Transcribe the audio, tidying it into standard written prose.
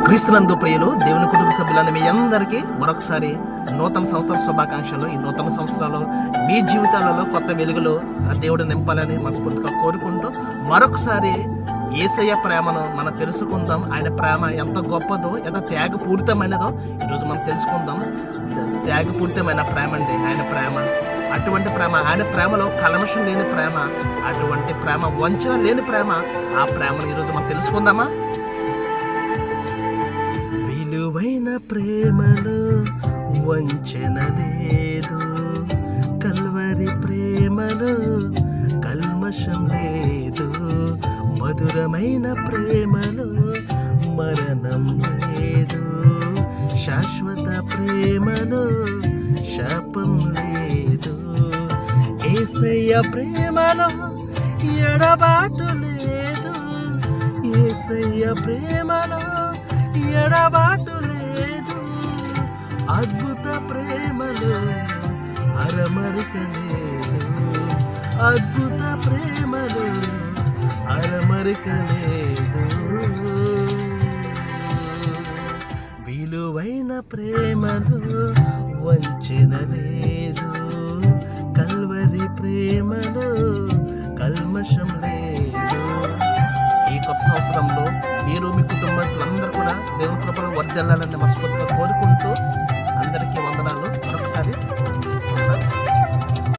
క్రీస్తునందు ప్రియులు, దేవుని కుటుంబ సభ్యులని మీ అందరికీ మరొకసారి నూతన సంవత్సర శుభాకాంక్షలు. ఈ నూతన సంవత్సరాలు మీ జీవితాలలో కొత్త వెలుగులో దేవుడు నింపాలని మనస్ఫూర్తిగా కోరుకుంటూ మరొకసారి యేసయ్య ప్రేమను మనం తెలుసుకుందాం. ఆయన ప్రేమ ఎంత గొప్పదో, ఎంత త్యాగపూరితమైనదో ఈరోజు మనం తెలుసుకుందాం. త్యాగపూరితమైన ప్రేమ అండి ఆయన ప్రేమ. అటువంటి ప్రేమ, ఆయన ప్రేమలో కల్మషం లేని ప్రేమ, అటువంటి ప్రేమ, వంచన లేని ప్రేమ. ఆ ప్రేమను ఈరోజు మనం తెలుసుకుందామా? విలువైన ప్రేమలో వంచన లేదు, కల్వరి ప్రేమలో కల్మషం లేదు, మధురమైన ప్రేమలో మరణం లేదు, శాశ్వత ప్రేమలో శాపం లేదు, యేసయ్య ప్రేమలో ఎడబాటు లేదు, యేసయ్య ప్రేమలో ఎడబాటు లేదు, అద్భుత ప్రేమలో అరమరిక లేదు, అద్భుత ప్రేమలో అరమరిక లేదు, విలువైన ప్రేమలో వంచన లేదు, కల్వరి ప్రేమలో కల్మషం లేదు. ఈ కొత్త సంవత్సరంలో మీరు మీ కుటుంబస్తులందరూ కూడా దేవుని కృపలో వర్ధిల్లాలని మనస్ఫూర్తిగా కోరుకుంటూ అందరికీ వందనాలు. మరొకసారి